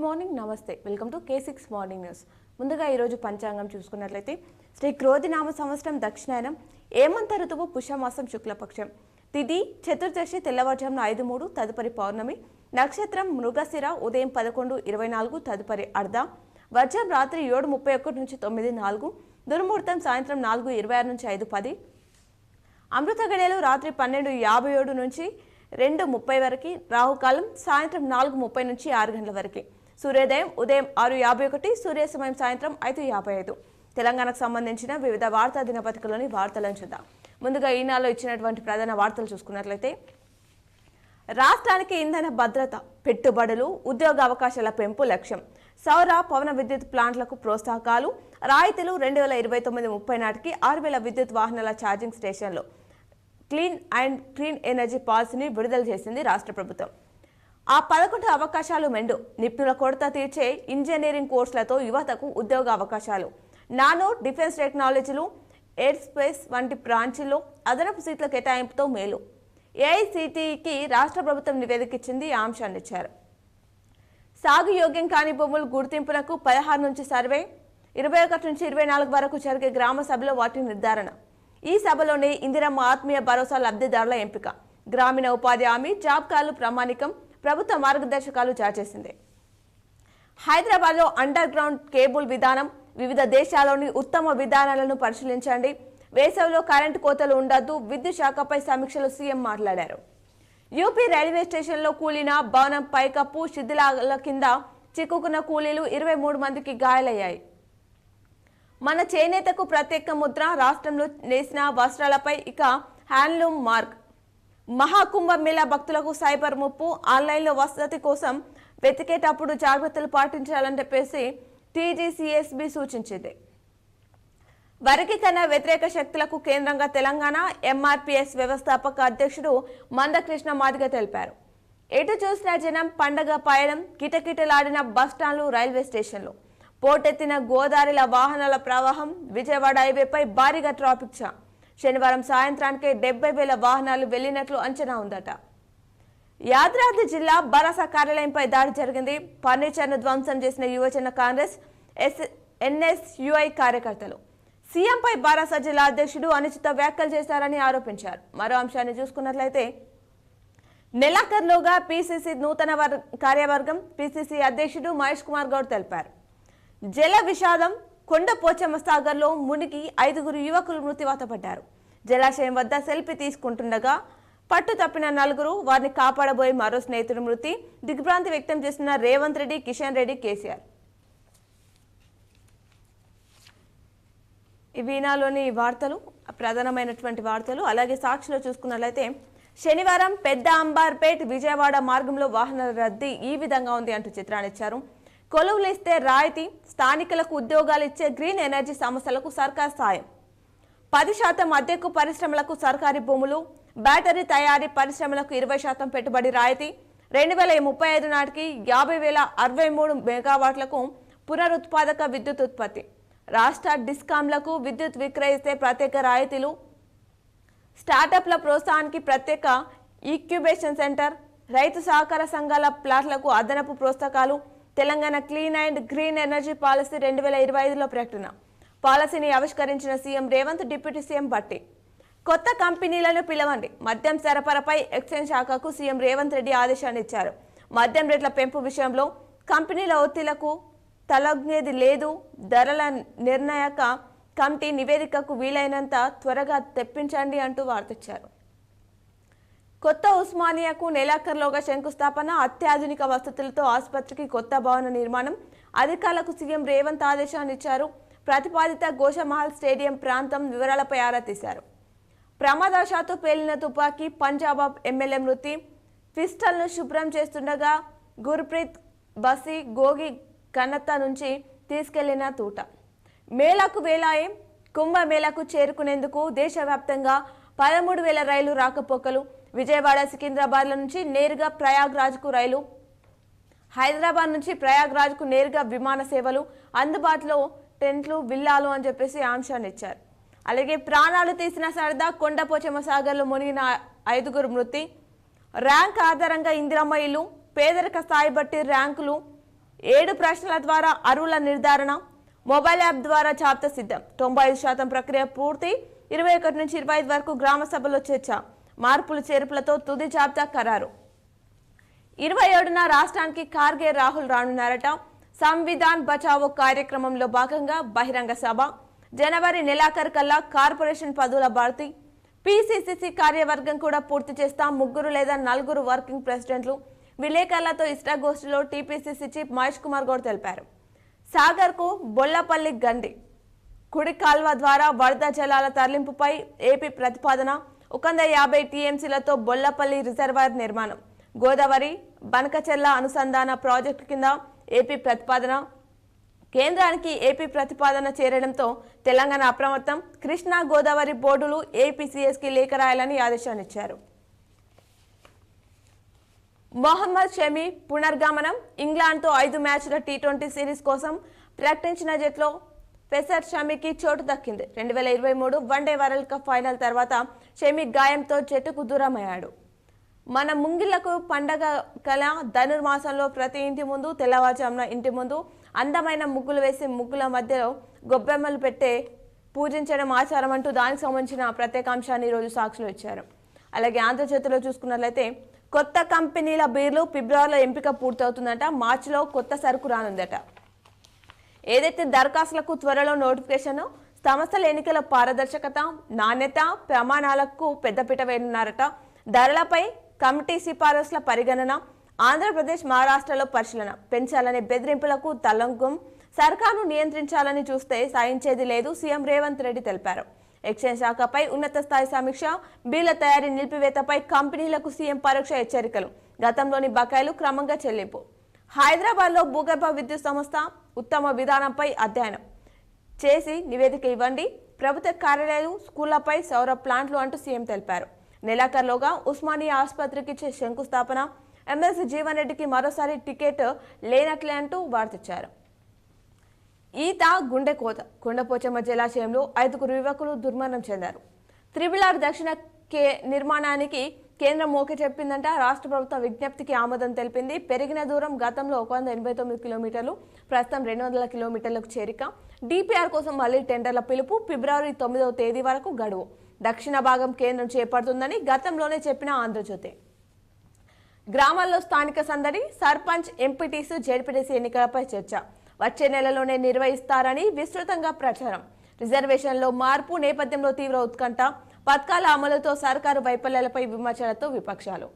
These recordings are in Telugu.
మార్నింగ్ నమస్తే welcome to K6 morning news. ముందుగా ఈరోజు పంచాంగం చూసుకున్నట్లయితే శ్రీ క్రోధినామ సంవత్సరం దక్షిణాయనం ఏమంత ఋతువు పుష్యమాసం శుక్లపక్షం తిథి చతుర్దశి తెల్లవారుజామున 5:03 తదుపరి పౌర్ణమి నక్షత్రం మృగశిర ఉదయం 11:24 తదుపరి అర్ధ వర్జం రాత్రి 7:31 నుంచి 9:04 దుర్ముహూర్తం సాయంత్రం 4:26 నుంచి 5:10 అమృత గడియలు రాత్రి 12:57 నుంచి 2:30 వరకు రాహుకాలం సాయంత్రం 4:30 నుంచి 6 గంటల వరకు సూర్యోదయం ఉదయం 6:51 సూర్యాస్తమయం సాయంత్రం 5:55 తెలంగాణకు సంబంధించిన వివిధ వార్తా దినపత్రికలోని వార్తలను చూద్దాం. ముందుగా ఈనాడులో ఇచ్చినటువంటి ప్రధాన వార్తలు చూసుకున్నట్లయితే రాష్ట్రానికి ఇంధన భద్రత పెట్టుబడులు ఉద్యోగ అవకాశాల పెంపు లక్ష్యం సౌర పవన విద్యుత్ ప్లాంట్లకు ప్రోత్సాహకాలు రాయితీలు 2029-30 నాటికి 6,000 విద్యుత్ వాహనాల ఛార్జింగ్ స్టేషన్లు క్లీన్ అండ్ గ్రీన్ ఎనర్జీ పాలసీని విడుదల చేసింది రాష్ట్ర ప్రభుత్వం. ఆ 11 అవకాశాలు మెండు నిపుణుల కొరత తీర్చే ఇంజనీరింగ్ కోర్సులతో యువతకు ఉద్యోగ అవకాశాలు నానో డిఫెన్స్ టెక్నాలజీలు ఎయిర్ స్పేస్ వంటి బ్రాంచీల్లో అదనపు సీట్ల కేటాయింపుతో మేలు ఏఐసిటికి రాష్ట్ర ప్రభుత్వం నివేదిక ఇచ్చింది. ఈ అంశాన్ని ఇచ్చారు. సాగు యోగ్యం కాని భూముల గుర్తింపునకు 16 నుంచి సర్వే 21 నుంచి 24 వరకు జరిగే గ్రామ సభలో వాటి నిర్ధారణ. ఈ సభలోనే ఇందిరమ్మ ఆత్మీయ భరోసా లబ్ధిదారుల ఎంపిక గ్రామీణ ఉపాధి హామీ జాబ్ కార్డులు ప్రామాణికం ప్రభుత్వ మార్గదర్శకాలు జారీ చేసింది. హైదరాబాద్లో అండర్ గ్రౌండ్ కేబుల్ విధానం వివిధ దేశాల్లోని ఉత్తమ విధానాలను పరిశీలించండి. వేసవిలో కరెంటు కోతలు ఉండొద్దు విద్యుత్ శాఖపై సమీక్షలో సీఎం మాట్లాడారు. యూపీ రైల్వే స్టేషన్లో కూలిన భవనం పైకప్పు శిథిలాల కింద చిక్కుకున్న కూలీలు 23 మందికి గాయాలయ్యాయి. మన చేనేతకు ప్రత్యేక ముద్ర రాష్ట్రంలో నేసిన వస్త్రాలపై ఇక హ్యాండ్లూమ్ మార్క్ మహాకుంభమేళా భక్తులకు సైబర్ ముప్పు ఆన్లైన్లో వసతి కోసం వెతికేటప్పుడు జాగ్రత్తలు పాటించాలని చెప్పేసి టీజీసీఎస్బీ సూచించింది. వర్గీకరణ వ్యతిరేక శక్తులకు కేంద్రంగా తెలంగాణ ఎంఆర్పీఎస్ వ్యవస్థాపక అధ్యక్షుడు మందకృష్ణ మాదిగ తెలిపారు. ఎటు చూసిన జనం పండగ పయనం కిటకిటలాడిన బస్టాండ్లు రైల్వే స్టేషన్లు పోటెత్తిన గోదావరిల వాహనాల ప్రవాహం విజయవాడ హైవేపై భారీగా ట్రాఫిక్ జామ్ శనివారం సాయంత్రానికే 70,000 వాహనాలు వెళ్లినట్లు అంచనా ఉందట. యాదాద్రి జిల్లా భరోసా కార్యాలయంపై దాడి జరిగింది. ఫర్నిచర్ను ధ్వంసం చేసిన యువజన కాంగ్రెస్ ఎన్ఎస్యుఐ కార్యకర్తలు సీఎంపై భరోసా జిల్లా అధ్యక్షుడు అనుచిత వ్యాఖ్యలు చేశారని ఆరోపించారు. మరో అంశాన్ని చూసుకున్నట్లయితే నెలాఖరులోగా పీసీసీ నూతన కార్యవర్గం పీసీసీ అధ్యక్షుడు మహేష్ కుమార్ గౌడ్ తెలిపారు. జల విషాదం కొండపోచమ్మ సాగర్లో మునిగి 5 యువకులు మృత్యువాత పడ్డారు. జలాశయం వద్ద సెల్ఫీ తీసుకుంటుండగా పట్టు తప్పిన 4 వారిని కాపాడబోయే మరో స్నేహితుడి మృతి దిగ్భ్రాంతి వ్యక్తం చేసిన రేవంత్ రెడ్డి కిషన్ రెడ్డి కేసీఆర్. ఈ వీణాలోని వార్తలు ప్రధానమైనటువంటి వార్తలు. అలాగే సాక్షిలో చూసుకున్నట్లయితే శనివారం పెద్ద అంబార్పేట్ విజయవాడ మార్గంలో వాహనాల రద్దీ ఈ విధంగా ఉంది అంటూ చిత్రాన్ని ఇచ్చారు. కొలువులు ఇస్తే రాయితీ స్థానికులకు ఉద్యోగాలు ఇచ్చే గ్రీన్ ఎనర్జీ సంస్థలకు సర్కార్ సాయం 10% అద్దెకు పరిశ్రమలకు సర్కారీ భూములు బ్యాటరీ తయారీ పరిశ్రమలకు 20% పెట్టుబడి రాయితీ 2035 నాటికి 50,063 మెగావాట్లకు పునరుత్పాదక విద్యుత్ ఉత్పత్తి రాష్ట్ర డిస్కాంలకు విద్యుత్ విక్రయిస్తే ప్రత్యేక రాయితీలు స్టార్టప్ల ప్రోత్సాహానికి ప్రత్యేక ఇంక్యుబేషన్ సెంటర్ రైతు సహకార సంఘాల ప్లాట్లకు అదనపు ప్రోత్సాహకాలు Telangana clean and green energy policy 2025లో ప్రకటన పాలసీని ఆవిష్కరించిన CM Revanth deputy CM Bhatti కొత్త కంపెనీలను పిలవండి మద్యం సరఫరాపై ఎక్సైజ్ శాఖకు సీఎం రేవంత్ రెడ్డి ఆదేశాన్ని ఇచ్చారు. మద్యం రేట్ల పెంపు విషయంలో కంపెనీల ఒత్తిళ్లకు తలొగ్గేది లేదు ధరల నిర్ణాయక కమిటీ నివేదికకు వీలైనంత త్వరగా తెప్పించండి అంటూ వార్తిచ్చారు. కొత్త ఉస్మానియాకు నెలాఖరులోగా శంకుస్థాపన అత్యాధునిక వసతులతో ఆసుపత్రికి కొత్త భవన నిర్మాణం అధికారులకు సీఎం రేవంత్ ఆదేశాన్ని ఇచ్చారు. ప్రతిపాదిత గోషమహల్ స్టేడియం ప్రాంతం వివరాలపై ఆరా తీశారు. ప్రమాదవశాత్తు పేలిన తుపాకీ పంజాబ్ ఎమ్మెల్యే మృతి పిస్టల్ను శుభ్రం చేస్తుండగా గుర్ప్రీత్ బసి గోగి ఘనత నుంచి తీసుకెళ్లిన తూట మేళాకు వేలాయే కుంభమేళాకు చేరుకునేందుకు దేశవ్యాప్తంగా 13,000 రైలు రాకపోకలు విజయవాడ సికింద్రాబాద్ల నుంచి నేరుగా ప్రయాగ్రాజ్కు రైలు హైదరాబాద్ నుంచి ప్రయాగ్రాజ్కు నేరుగా విమాన సేవలు అందుబాటులో టెంట్లు విల్లాలు అని చెప్పేసి అంశాన్ని ఇచ్చారు. అలాగే ప్రాణాలు తీసిన సరదా కొండపోచమ్మ సాగర్లో మునిగిన 5 మృతి ర్యాంక్ ఆధారంగా ఇందిరమ్మ ఇల్లు పేదరిక స్థాయి బట్టి ర్యాంకులు 7 ప్రశ్నల ద్వారా అర్హుల నిర్ధారణ, మొబైల్ యాప్ ద్వారా జాబితా సిద్ధం. 95% ప్రక్రియ పూర్తి. 21 నుంచి 25 వరకు గ్రామ సభలో చర్చ. మార్పులు చేర్పులతో తుది జాబితా ఖరారు. 27న రాష్ట్రానికి ఖార్గే రాహుల్ రానున్నారట. సంవిధాన్ బచావో కార్యక్రమంలో భాగంగా బహిరంగ సభ. జనవరి నెలాఖరు కల్లా కార్పొరేషన్ పదవుల భర్తీ. పిసిసిసి కార్యవర్గం కూడా పూర్తి చేస్తాం. 3 లేదా 4 వర్కింగ్ ప్రెసిడెంట్లు. విలేకరులతో ఇష్టాగోష్ఠిలో టీపీసీసీ చీఫ్ మహేష్ కుమార్ గౌడ్ తెలిపారు. సాగర్కు బొల్లపల్లి గండి కుడి కాల్వ ద్వారా వరద జలాల తరలింపుపై ఏపీ ప్రతిపాదన. 150 టీఎంసీలతో బొల్లపల్లి రిజర్వాయర్ నిర్మాణం. గోదావరి బనకచెర్ల అనుసంధాన ప్రాజెక్టు కింద ఏపీ ప్రతిపాదన. కేంద్రానికి ఏపీ ప్రతిపాదన చేరడంతో తెలంగాణ అప్రమత్తం. కృష్ణా గోదావరి బోర్డులు ఏపీసీఎస్కి లేఖ రాయాలని ఆదేశాన్నిచ్చారు. మొహమ్మద్ షమి పునర్గమనం. ఇంగ్లాండ్తో 5 మ్యాచ్ల టీ20 సిరీస్ కోసం ప్రకటించిన జట్లో పెసర్ షమికి చోటు దక్కింది. 2023 వన్డే వరల్డ్ కప్ ఫైనల్ తర్వాత షమి గాయంతో జట్టుకు దూరమయ్యాడు. మన ముంగిళ్లకు పండగ కల ధనుర్మాసంలో ప్రతి ఇంటి ముందు తెల్లవారుజామున ఇంటి ముందు అందమైన ముగ్గులు వేసి ముగ్గుల మధ్యలో గొబ్బెమ్మలు పెట్టే పూజించడం ఆచారం అంటూ దానికి సంబంధించిన ప్రత్యేక అంశాన్ని ఈరోజు సాక్షులు ఇచ్చారు. అలాగే ఆంధ్రజ్యోతిలో చూసుకున్నట్లయితే కొత్త కంపెనీల బీర్లు ఫిబ్రవరిలో ఎంపిక పూర్తవుతుందట. మార్చిలో కొత్త సరుకు రానుందట. ఏదైతే దరఖాస్తులకు త్వరలో నోటిఫికేషన్. సంస్థల ఎన్నికల పారదర్శకత, నాణ్యత ప్రమాణాలకు పెద్దపీట వేయనున్నారట. ధరలపై కమిటీ సిఫారసుల పరిగణన. ఆంధ్రప్రదేశ్ మహారాష్ట్రలో పరిశీలన. పెంచాలనే బెదిరింపులకు తలంగం. సర్కారును నియంత్రించాలని చూస్తే సాయించేది లేదు సీఎం రేవంత్ రెడ్డి తెలిపారు. ఎక్సైజ్ శాఖపై ఉన్నత స్థాయి సమీక్ష. బిల్ల తయారీ నిలిపివేతపై కంపెనీలకు సీఎం పరోక్ష హెచ్చరికలు. గతంలోని బకాయిలు క్రమంగా చెల్లింపు. హైదరాబాద్లో భూగర్భ విద్యుత్ సంస్థ ఉత్తమ విధానంపై అధ్యయనం చేసి నివేదిక ఇవ్వండి. ప్రభుత్వ కార్యాలయాలు, స్కూళ్లపై సౌర ప్లాంట్లు అంటూ సీఎం తెలిపారు. నెలాఖరులోగా ఉస్మానియా ఆసుపత్రికి శంకుస్థాపన. ఎమ్మెల్సీ జీవన్ రెడ్డికి మరోసారి టికెట్ లేనట్లే అంటూ వార్తిచ్చారు. ఈత గుండె కోత. కొండపోచమ్మ జలాశయంలో 5 యువకులు దుర్మరణం చెందారు. త్రిబుల్ దక్షిణ నిర్మాణానికి కేంద్రం మోకే చెప్పిందంట. రాష్ట్ర ప్రభుత్వం విజ్ఞప్తికి ఆమోదం తెలిపింది. పెరిగిన దూరం గతంలో 189 కిలోమీటర్లు, ప్రస్తుతం 200 కిలోమీటర్లకు చేరిక. డిపిఆర్ కోసం మళ్లీ టెండర్ల పిలుపు. ఫిబ్రవరి 9వ తేదీ వరకు గడువు. దక్షిణ భాగం కేంద్రం చేపడుతుందని గతంలోనే చెప్పిన ఆంధ్రజ్యోతి. గ్రామాల్లో స్థానిక సందడి. సర్పంచ్, ఎంపీటీసీ, జెడ్పీటీసీ ఎన్నికలపై చర్చ. వచ్చే నెలలోనే నిర్వహిస్తారని విస్తృతంగా ప్రచారం. రిజర్వేషన్లో మార్పు నేపథ్యంలో తీవ్ర ఉత్కంఠ. పథకాల అమలుతో సర్కారు వైఫల్యాలపై విమర్శలతో విపక్షాలు.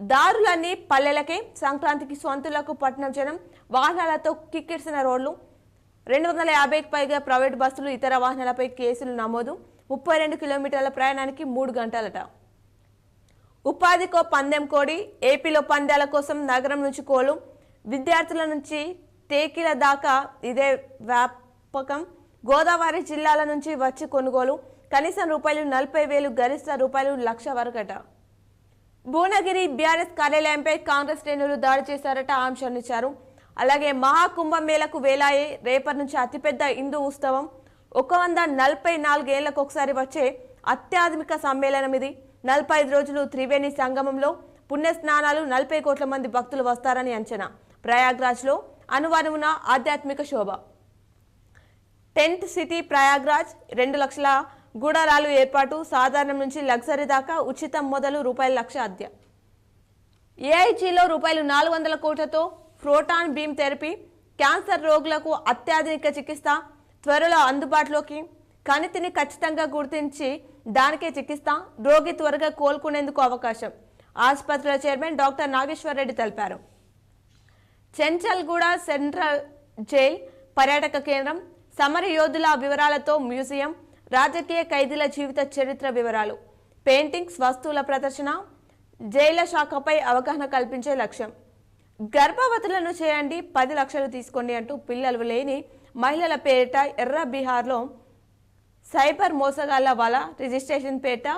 దారులన్నీ పల్లెలకే. సంక్రాంతికి సొంతులకు పట్టణం జనం. వాహనాలతో కిక్కిరిసిన రోడ్లు. 250కి పైగా ప్రైవేట్ బస్సులు, ఇతర వాహనాలపై కేసులు నమోదు. 32 కిలోమీటర్ల ప్రయాణానికి 3 గంటలట. ఉపాధికో పందెం కోడి. ఏపీలో పందాల కోసం నగరం నుంచి కోలు, విద్యార్థుల నుంచి టేకీల దాకా ఇదే వ్యాపకం. గోదావరి జిల్లాల నుంచి వచ్చి కొనుగోలు. కనీసం ₹40,000, గరిష్ట ₹1,00,000 వరకట. భువనగిరి బీఆర్ఎస్ కార్యాలయంపై కాంగ్రెస్ శ్రేణులు దాడి చేశారట. ఆంక్షనిచ్చారు. అలాగే మహాకుంభమేళకు వేలాయే. రేపటి నుంచి అతిపెద్ద హిందూ ఉత్సవం. 144 ఏళ్లకు ఒకసారి వచ్చే అత్యాధునిక సమ్మేళనం ఇది. 45 రోజులు త్రివేణి సంగమంలో పుణ్యస్నానాలు. 40 కోట్ల మంది భక్తులు వస్తారని అంచనా. ప్రయాగ్రాజ్లో అనువనువున ఆధ్యాత్మిక శోభ. Tent city Prayagraj. 2 లక్షల గూడారాలు ఏర్పాటు. సాధారణం నుంచి లగ్జరీ దాకా ఉచితం మొదలు. ₹1,00,000 అద్దె. ఏఐజీలో ₹400 కోట్లతో ప్రోటాన్ బీమ్ థెరపీ. క్యాన్సర్ రోగులకు అత్యాధునిక చికిత్స త్వరలో అందుబాటులోకి. కణితిని ఖచ్చితంగా గుర్తించి దానికే చికిత్స. రోగి త్వరగా కోలుకునేందుకు అవకాశం. ఆసుపత్రుల చైర్మన్ డాక్టర్ నాగేశ్వర్ రెడ్డి తెలిపారు. చెంచల్గూడ సెంట్రల్ జైల్ పర్యాటక కేంద్రం. సమర యోధుల వివరాలతో మ్యూజియం. రాజకీయ ఖైదీల జీవిత చరిత్ర వివరాలు. పెయింటింగ్స్, వస్తువుల ప్రదర్శన. జైళ్ల శాఖపై అవగాహన కల్పించే లక్ష్యం. గర్భవతులను చేయండి, 10 లక్షలు తీసుకోండి అంటూ పిల్లలు లేని మహిళల పేరిట ఎర్ర బీహార్లో సైబర్ మోసగాళ్ల వల. రిజిస్ట్రేషన్ పేట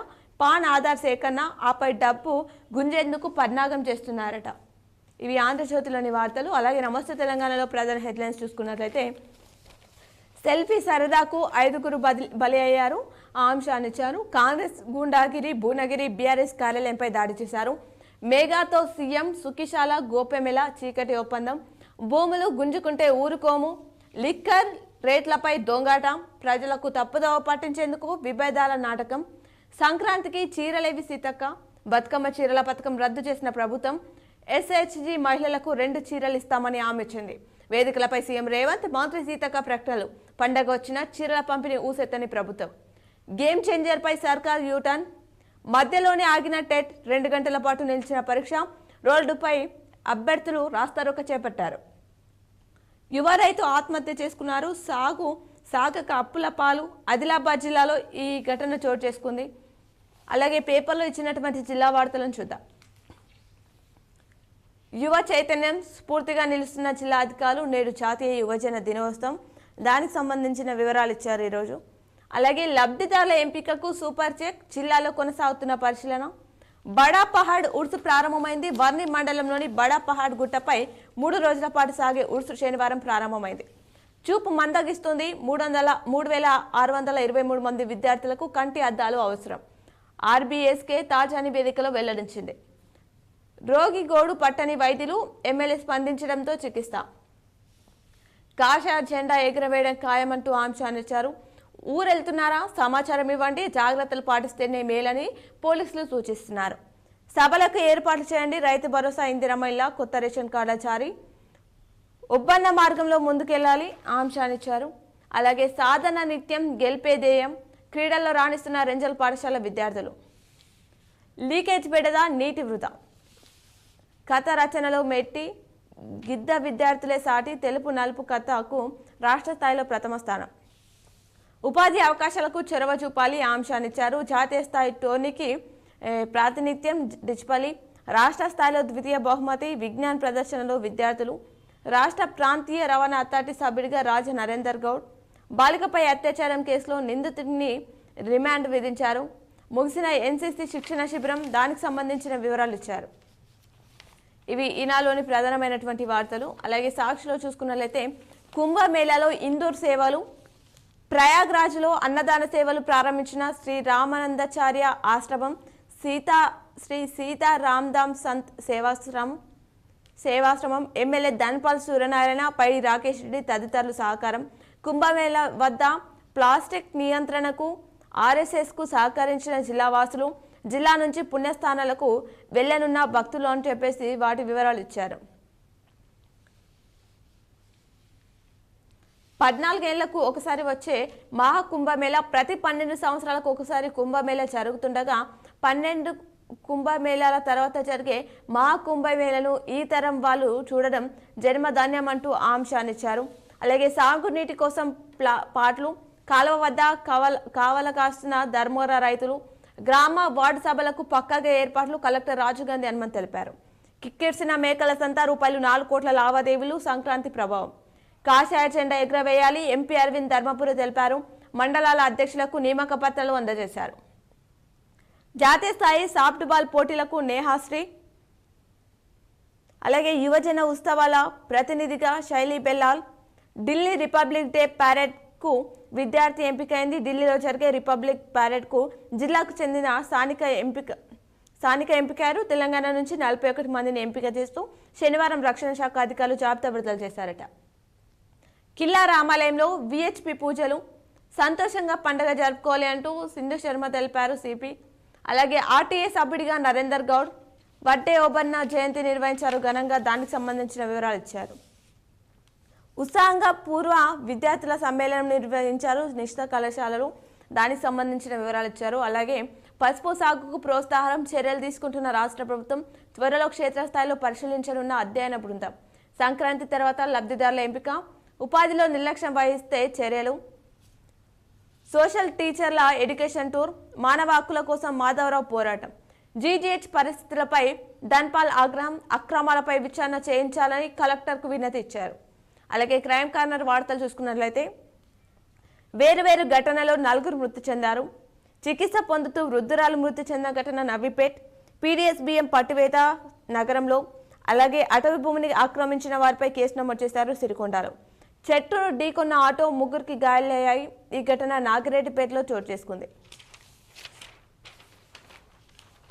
పాన్, ఆధార్ సేకరణ, ఆపై డబ్బు గుంజేందుకు పన్నాగం చేస్తున్నారట. ఇవి ఆంధ్రజ్యోతిలోని వార్తలు. అలాగే నమస్తే తెలంగాణలో ప్రధాన హెడ్లైన్స్ చూసుకున్నట్లయితే సెల్ఫీ సరదాకు 5 బలి అయ్యారు. ఆ అంశాన్ని ఇచ్చారు. కాంగ్రెస్ గూండాగిరి. భువనగిరి బీఆర్ఎస్ కార్యాలయంపై దాడి చేశారు. మేఘాతో సీఎం సుఖిశాల గోపెమెల చీకటి ఒప్పందం. భూములు గుంజుకుంటే ఊరుకోము, లిక్కర్ రేట్లపై దొంగాట, ప్రజలకు తప్పుదోవ పట్టించేందుకు విభేదాల నాటకం, సంక్రాంతికి చీరలేవి సీతక్క, బతుకమ్మ చీరల పథకం రద్దు చేసిన ప్రభుత్వం, ఎస్హెచ్జి మహిళలకు 2 చీరలు ఇస్తామని హామీ ఇచ్చింది. వేదికలపై సీఎం రేవంత్, మంత్రి సీతక్క ప్రకటనలు, పండగ వచ్చిన చీరల పంపిణీ ఊసెత్తని ప్రభుత్వం, గేమ్ చేంజర్ పై సర్కార్ యూటర్న్, మధ్యలోనే ఆగిన టెట్, 2 గంటల పాటు నిలిచిన పరీక్ష, రోడ్డుపై అభ్యర్థులు రాస్తారోక చేపట్టారు. యువ రైతు ఆత్మహత్య చేసుకున్నారు. సాగక అప్పుల పాలు. ఆదిలాబాద్ జిల్లాలో ఈ ఘటన చోటు చేసుకుంది. అలాగే పేపర్లో ఇచ్చినటువంటి జిల్లా వార్తలను చూద్దాం. యువ చైతన్యం స్ఫూర్తిగా నిలుస్తున్న జిల్లా అధికారులు నేడు జాతీయ యువజన దినోత్సవం, దానికి సంబంధించిన వివరాలు ఇచ్చారు ఈరోజు. అలాగే లబ్ధిదారుల ఎంపికకు సూపర్ చెక్, జిల్లాలో కొనసాగుతున్న పరిశీలన. బడా పహాడ్ ఉర్సు ప్రారంభమైంది. వర్ణి మండలంలోని బడా పహాడ్ గుట్టపై 3 రోజుల పాటు సాగే ఉర్సు శనివారం ప్రారంభమైంది. చూపు మందగిస్తుంది. 3623 మంది విద్యార్థులకు కంటి అద్దాలు అవసరం. ఆర్బీఎస్కే తాజా నివేదికలో వెల్లడించింది. రోగి గోడు పట్టని వైద్యులు, ఎమ్మెల్యే స్పందించడంతో చికిత్స. కాషాయ జెండా ఎగురవేయడం ఖాయమంటూ ఆంక్షనిచ్చారు. ఊరెళ్తున్నారా? సమాచారం ఇవ్వండి, జాగ్రత్తలు పాటిస్తేనే మేలని పోలీసులు సూచిస్తున్నారు. సభలకు ఏర్పాట్లు చేయండి. రైతు భరోసా, ఇందిరమ్మ ఇళ్ల, కొత్త రేషన్ కార్డుల జారీ. ఒప్పంద మార్గంలో ముందుకెళ్లాలి ఆంక్షనిచ్చారు. అలాగే సాధన నిత్యం గెలిపే ధ్యేయం, క్రీడల్లో రాణిస్తున్న రెంజల్ పాఠశాల విద్యార్థులు. లీకేజ్ బెడద, నీటి వృధా. కథ రచనలో మెట్టి గిద్ద విద్యార్థులే సాటి, తెలుపు నలుపు కథకు రాష్ట్ర స్థాయిలో ప్రథమ స్థానం. ఉపాధి అవకాశాలకు చొరవ చూపాలి ఆంక్షనిచ్చారు. జాతీయ స్థాయి టోర్నీకి ప్రాతినిధ్యం డిచ్పల్లి. రాష్ట్ర స్థాయిలో ద్వితీయ బహుమతి. విజ్ఞాన ప్రదర్శనలో విద్యార్థులు. రాష్ట్ర ప్రాంతీయ రవాణా అథారిటీ సభ్యుడిగా రాజ నరేందర్ గౌడ్. బాలికపై అత్యాచారం కేసులో నిందితుడిని రిమాండ్ విధించారు. ముగిసిన ఎన్సీసీ శిక్షణ శిబిరం, దానికి సంబంధించిన వివరాలు ఇచ్చారు. ఇవి ఈనాలోని ప్రధానమైనటువంటి వార్తలు. అలాగే సాక్షిలో చూసుకున్నట్లయితే కుంభమేళాలో ఇందూర్ సేవలు, ప్రయాగ్రాజ్లో అన్నదాన సేవలు ప్రారంభించిన శ్రీ రామానందాచార్య ఆశ్రమం, శ్రీ సీతా రామ్దామ్ సంత్ సేవాశ్రమం, ఎమ్మెల్యే ధన్పాల్ సూర్యనారాయణ, పై రాకేష్ రెడ్డి తదితరులు సహకారం. కుంభమేళా వద్ద ప్లాస్టిక్ నియంత్రణకు ఆర్ఎస్ఎస్కు సహకరించిన జిల్లావాసులు, జిల్లా నుంచి పుణ్యస్థానాలకు వెళ్లనున్న భక్తులు అని చెప్పేసి వాటి వివరాలు ఇచ్చారు. 14 ఏళ్లకు ఒకసారి వచ్చే మహాకుంభమేళా, ప్రతి 12 సంవత్సరాలకు ఒకసారి కుంభమేళా జరుగుతుండగా 12 కుంభమేళాల తర్వాత జరిగే మహాకుంభమేళను ఈ తరం వాళ్ళు చూడడం జన్మధాన్యం అంటూ ఆంక్షనిచ్చారు. అలాగే సాగునీటి కోసం పాటలు, కాలువ వద్ద కావల కాస్తున్న ధర్మోర రైతులు, గ్రామ వార్డు సభలకు పక్కాగా ఏర్పాట్లు, కలెక్టర్ రాజు గాంధీ హనుమంత్ తెలిపారు. కిక్కిర్సిన మేకల సంత ₹4 కోట్ల లావాదేవీలు, సంక్రాంతి ప్రభావం. కాషాయ జెండా ఎగురవేయాలి, ఎంపీ అరవింద్ ధర్మపురి తెలిపారు. మండలాల అధ్యక్షులకు నియామక పత్రాలు అందజేశారు. జాతీయ స్థాయి సాఫ్ట్బాల్ పోటీలకు నేహాశ్రీ. అలాగే యువజన ఉత్సవాల ప్రతినిధిగా శైలి Bellal. Delhi republic day parade కు విద్యార్థి ఎంపికైంది. ఢిల్లీలో జరిగే రిపబ్లిక్ ప్యారెడ్ కు జిల్లాకు చెందిన స్థానిక ఎంపికారు. తెలంగాణ నుంచి 41 మందిని ఎంపిక చేస్తూ శనివారం రక్షణ శాఖ అధికారులు జాబితా విడుదల చేశారట. కిల్లా రామాలయంలో విహెచ్పి పూజలు, సంతోషంగా పండుగ జరుపుకోవాలి అంటూ సింధు శర్మ తెలిపారు సిపి. అలాగే ఆర్టీఏ సభ్యుడిగా నరేందర్ గౌడ్. వడ్డే ఓబన్న జయంతి నిర్వహించారు ఘనంగా, దానికి సంబంధించిన వివరాలు ఇచ్చారు. ఉత్సాహంగా పూర్వ విద్యార్థుల సమ్మేళనం నిర్వహించారు నిష్ఠ కళాశాలలు, దానికి సంబంధించిన వివరాలు ఇచ్చారు. అలాగే పసుపు సాగుకు ప్రోత్సాహం చర్యలు తీసుకుంటున్న రాష్ట్ర ప్రభుత్వం, త్వరలో క్షేత్రస్థాయిలో పరిశీలించనున్న అధ్యయన బృందం. సంక్రాంతి తర్వాత లబ్ధిదారుల ఎంపిక, ఉపాధిలో నిర్లక్ష్యం వహిస్తే చర్యలు. సోషల్ టీచర్ల ఎడ్యుకేషన్ టూర్, మానవ హక్కుల కోసం మాధవరావు పోరాటం. జీజీహెచ్ పరిస్థితులపై ధన్పాల్ ఆగ్రహం, అక్రమాలపై విచారణ చేయించాలని కలెక్టర్కు వినతి ఇచ్చారు. అలాగే క్రైమ్ కార్నర్ వార్తలు చూసుకున్నట్లయితే వేరువేరు ఘటనలో 4 మృతి చెందారు. చికిత్స పొందుతూ వృద్ధురాలు మృతి చెందిన ఘటన నవ్విపేట్. పీడీఎస్ బియ్యం పట్టివేత నగరంలో. అలాగే అటవీ భూమిని ఆక్రమించిన వారిపై కేసు నమోదు చేశారు సిరికొండలో. చెట్టును ఢీకొన్న ఆటో, 3కి గాయాలయ్యాయి. ఈ ఘటన నాగిరెడ్డిపేటలో చోటు చేసుకుంది.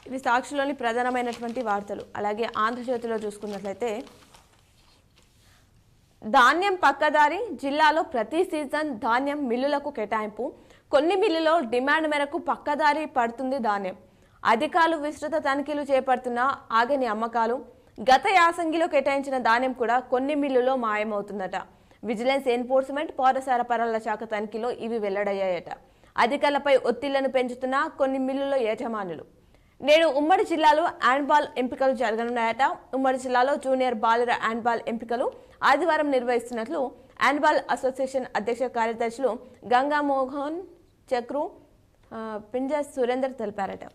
ఇవి సాక్షిలోని ప్రధానమైనటువంటి వార్తలు. అలాగే ఆంధ్రజ్యోతిలో చూసుకున్నట్లయితే ధాన్యం పక్కదారి జిల్లాలో ప్రతి సీజన్ ధాన్యం మిల్లులకు కేటాయింపు కొన్ని మిల్లులో డిమాండ్ మేరకు పక్కదారి పడుతుంది ధాన్యం అధికారులు విస్తృత తనిఖీలు చేపడుతున్న ఆగని అమ్మకాలు గత యాసంగిలో కేటాయించిన ధాన్యం కూడా కొన్ని మిల్లులో మాయమవుతుందట విజిలెన్స్ ఎన్ఫోర్స్మెంట్ పౌర సరఫరాల శాఖ తనిఖీలో ఇవి వెల్లడయ్యాయట అధికారులపై ఒత్తిళ్లను పెంచుతున్న కొన్ని మిల్లుల యజమానులు నేడు ఉమ్మడి జిల్లాలో హ్యాండ్బాల్ ఎంపికలు జరగనున్నాయట ఉమ్మడి జిల్లాలో జూనియర్ బాలుర హ్యాండ్బాల్ ఎంపికలు ఆదివారం నిర్వహిస్తున్నట్లు హ్యాండ్బాల్ అసోసియేషన్ అధ్యక్ష కార్యదర్శులు గంగామోహన్ చక్రు పింజస్ సురేందర్ తెలిపారట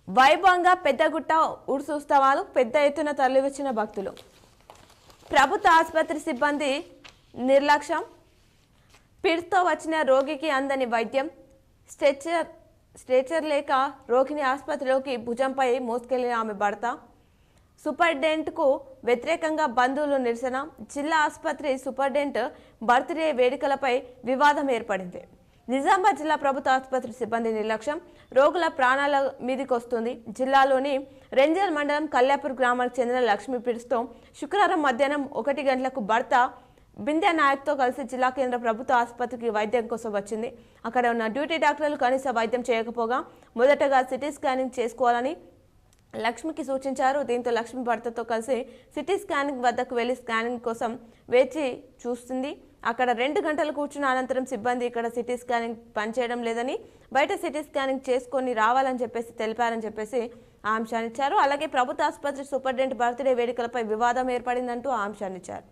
వైభవంగా పెద్దగుట్ట ఉత్సవాలు పెద్ద ఎత్తున తరలివచ్చిన భక్తులు ప్రభుత్వ ఆసుపత్రి సిబ్బంది నిర్లక్ష్యం పిడ్స్తో వచ్చిన రోగికి అందని వైద్యం స్ట్రెచర్ లేక రోగిని ఆసుపత్రిలోకి భుజంపై మోసుకెళ్లిన ఆమె భర్త సూపరింటెండెంట్కు వ్యతిరేకంగా బంధువులు నిరసన జిల్లా ఆసుపత్రి సూపరింటెండెంట్ బర్త్డే వేడుకలపై వివాదం ఏర్పడింది నిజామాబాద్ జిల్లా ప్రభుత్వ ఆసుపత్రి సిబ్బంది నిర్లక్ష్యం రోగుల ప్రాణాల మీదికొస్తుంది జిల్లాలోని రెంజల్ మండలం కల్యాపూర్ గ్రామానికి చెందిన లక్ష్మీ పిడ్స్తో శుక్రవారం మధ్యాహ్నం 1 గంటలకు భర్త బింద్యా నాయక్తో కలిసి జిల్లా కేంద్ర ప్రభుత్వ ఆసుపత్రికి వైద్యం కోసం వచ్చింది అక్కడ ఉన్న డ్యూటీ డాక్టర్లు కనీస వైద్యం చేయకపోగా మొదటగా సిటీ స్కానింగ్ చేసుకోవాలని లక్ష్మికి సూచించారు దీంతో లక్ష్మి భర్తతో కలిసి సిటీ స్కానింగ్ వద్దకు వెళ్లి స్కానింగ్ కోసం వేచి చూస్తుంది అక్కడ 2 గంటలు కూర్చున్న అనంతరం సిబ్బంది ఇక్కడ సిటీ స్కానింగ్ పనిచేయడం లేదని బయట సిటీ స్కానింగ్ చేసుకొని రావాలని చెప్పేసి తెలిపారని చెప్పేసి ఆ అంశాన్ని ఇచ్చారు అలాగే ప్రభుత్వ ఆసుపత్రి సూపరింటెండెంట్ బర్త్డే వేడుకలపై వివాదం ఏర్పడిందంటూ ఆ అంశాన్ని ఇచ్చారు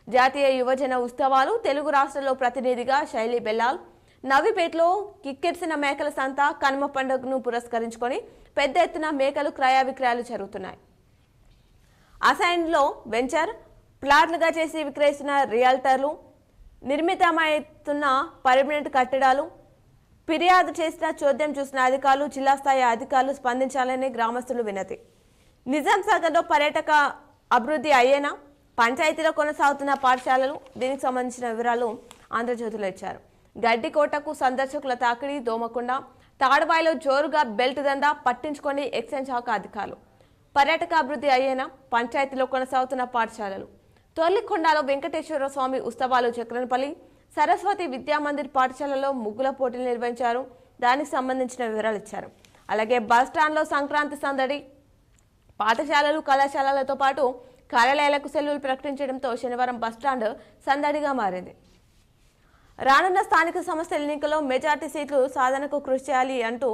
జాతీయ యువజన ఉత్సవాలు తెలుగు రాష్ట్రాల్లో ప్రతినిధిగా శైలి బెల్లాల్ నవీపేటలో కిక్కిరిసిన మేకల సంత కనుమ పండుగను పురస్కరించుకొని పెద్ద ఎత్తున మేకలు క్రయ విక్రయాలు జరుగుతున్నాయి అసైన్లో వెంచర్ ప్లాట్లుగా చేసి విక్రయిస్తున్న రియల్టర్లు నిర్మితమవుతున్న పర్మనెంట్ కట్టడాలు ఫిర్యాదు చేసిన చోద్యం చూసిన అధికారులు జిల్లా స్థాయి అధికారులు స్పందించాలని గ్రామస్తులు వినతి నిజాం సాగర్లో పర్యాటక అభివృద్ధి అయ్యేనా పంచాయతీలో కొనసాగుతున్న పాఠశాలలు దీనికి సంబంధించిన వివరాలు ఆంధ్రజ్యోతిలో ఇచ్చారు గడ్డికోటకు సందర్శకుల తాకిడి దోమకొండ తాడబాయిలో జోరుగా బెల్ట్ దందా పట్టించుకొని ఎక్సైజ్ శాఖ అధికారులు పర్యాటక అభివృద్ధి అయ్యేనా పంచాయతీలో కొనసాగుతున్న పాఠశాలలు తొల్లికొండలో వెంకటేశ్వర స్వామి ఉత్సవాలు చక్రనపల్లి సరస్వతి విద్యామందిర్ పాఠశాలలో ముగ్గుల పోటీలు నిర్వహించారు దానికి సంబంధించిన వివరాలు ఇచ్చారు అలాగే బస్టాండ్లో సంక్రాంతి సందడి పాఠశాలలు కళాశాలలతో పాటు కార్యాలయాలకు సెలవులు ప్రకటించడంతో శనివారం బస్టాండ్ సందడిగా మారింది రానున్న స్థానిక సంస్థల ఎన్నికల్లో మెజార్టీ సీట్లు సాధనకు కృషి చేయాలి అంటూ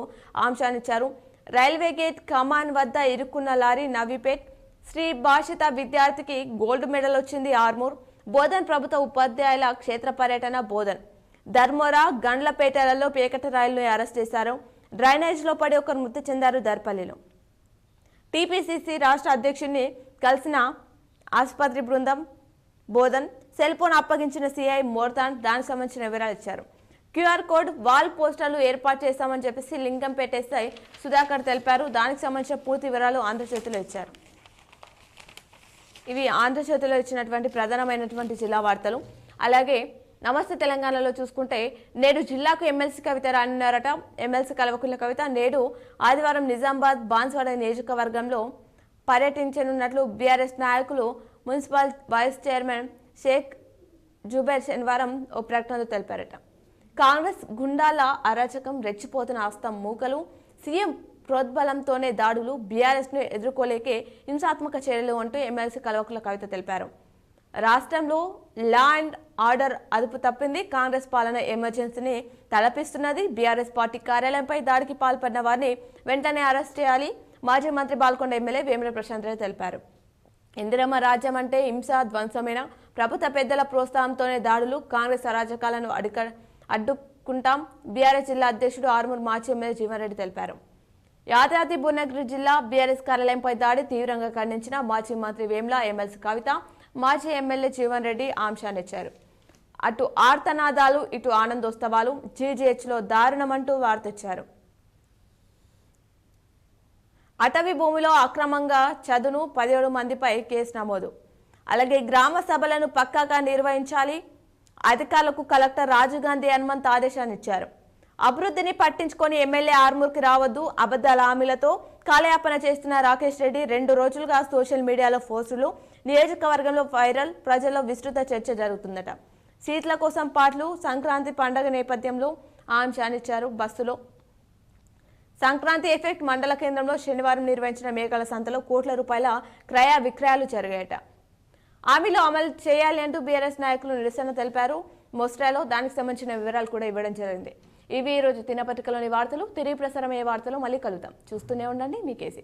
అంశాన్నిచ్చారు రైల్వే గేట్ కమాన్ వద్ద ఇరుక్కున్న లారీ నవీపేట్ శ్రీ భాషిత విద్యార్థికి గోల్డ్ మెడల్ వచ్చింది ఆర్మూర్ బోధన్ ప్రభుత్వ ఉపాధ్యాయుల క్షేత్ర పర్యటన బోధన్ ధర్మోరా గండ్లపేటలలో పేకట రైలును అరెస్ట్ చేశారు డ్రైనేజ్లో పడి ఒకరు మృతి చెందారు దర్పల్లిలో టీపీసీసీ రాష్ట్ర అధ్యక్షుడిని కలిసిన ఆసుపత్రి బృందం బోధన్ సెల్ ఫోన్ అప్పగించిన సిఐ మోర్తాన్ దానికి సంబంధించిన వివరాలు ఇచ్చారు క్యూఆర్ కోడ్ వాల్ పోస్టర్లు ఏర్పాటు చేస్తామని చెప్పేసి లింగం పెట్టేస్తాయి సుధాకర్ తెలిపారు దానికి సంబంధించిన పూర్తి వివరాలు ఆంధ్రజ్యోతిలో ఇచ్చారు ఇవి ఆంధ్రజ్యోతిలో ఇచ్చినటువంటి ప్రధానమైనటువంటి జిల్లా వార్తలు అలాగే నమస్తే తెలంగాణలో చూసుకుంటే నేడు జిల్లాకు ఎమ్మెల్సీ కవిత రానున్నారట ఎమ్మెల్సీ కల్వకుంట్ల కవిత నేడు ఆదివారం నిజామాబాద్ బాన్స్వాడ నియోజకవర్గంలో పర్యటించనున్నట్లు బీఆర్ఎస్ నాయకులు municipal vice chairman Shaik Zubair శనివారం ఓ ప్రకటనలో తెలిపారట కాంగ్రెస్ గుండాల అరాచకం రెచ్చిపోతున్న హస్తం మూకలు సీఎం ప్రోద్బలంతోనే దాడులు బీఆర్ఎస్ ను ఎదుర్కోలేకే హింసాత్మక చర్యలు అంటూ ఎమ్మెల్సీ కల్వకుంట్ల కవిత తెలిపారు రాష్ట్రంలో లా అండ్ ఆర్డర్ అదుపు తప్పింది కాంగ్రెస్ పాలన ఎమర్జెన్సీని తలపిస్తున్నది బీఆర్ఎస్ పార్టీ కార్యాలయంపై దాడికి పాల్పడిన వారిని వెంటనే అరెస్ట్ చేయాలి మాజీ మంత్రి బాల్కొండ ఎమ్మెల్యే వేముల ప్రశాంత్ రెడ్డి తెలిపారు ఇందిరమ్మ రాజ్యం అంటే హింస ధ్వంసమైన ప్రభుత్వ పెద్దల ప్రోత్సాహంతోనే దాడులు కాంగ్రెస్ అరాజకాలను అడ్డుకుంటాం బీఆర్ఎస్ జిల్లా అధ్యక్షుడు ఆర్మూర్ మాజీ ఎమ్మెల్యే జీవన్ రెడ్డి తెలిపారు యాదాద్రి భువనగిరి జిల్లా బీఆర్ఎస్ కార్యాలయంపై దాడి తీవ్రంగా ఖండించిన మాజీ మంత్రి వేముల ఎమ్మెల్సీ కవిత మాజీ ఎమ్మెల్యే జీవన్ రెడ్డి ఆంశాన్నిచ్చారు అటు ఆర్తనాదాలు ఇటు ఆనందోత్సవాలు జీజీహెచ్లో దారుణమంటూ వార్తిచ్చారు అటవీ భూమిలో అక్రమంగా చదును 17 మందిపై కేసు నమోదు అలాగే గ్రామ సభలను పక్కాగా నిర్వహించాలి అధికారులకు కలెక్టర్ రాజీవ్ గాంధీ హనుమంత్ ఆదేశాన్ని ఇచ్చారు అభివృద్ధిని పట్టించుకొని ఎమ్మెల్యే ఆర్మూర్కి రావద్దు అబద్ధాల హామీలతో కాలయాపన చేస్తున్న రాకేష్ రెడ్డి 2 రోజులుగా సోషల్ మీడియాలో పోస్టులు, నియోజకవర్గంలో వైరల్, ప్రజల్లో విస్తృత చర్చ జరుగుతుందట. సీట్ల కోసం పాటలు, సంక్రాంతి పండగ నేపథ్యంలో ఆంచానిచ్చారు బస్సులో. సంక్రాంతి ఎఫెక్ట్ మండల కేంద్రంలో శనివారం నిర్వహించిన మేకల సంతలో కోట్ల రూపాయల క్రయ విక్రయాలు జరిగాయట. హామీలో అమలు చేయాలి అంటూ బీఆర్ఎస్ నాయకులు నిరసన తెలిపారు. మోస్ట్రాలో దానికి సంబంధించిన వివరాలు కూడా ఇవ్వడం జరిగింది. ఇవి ఈ రోజు దినపత్రికలోని వార్తలు. తిరిగి ప్రసారమయ్యే వార్తలు మళ్ళీ కలుద్దాం. చూస్తూనే ఉండండి మీ K6.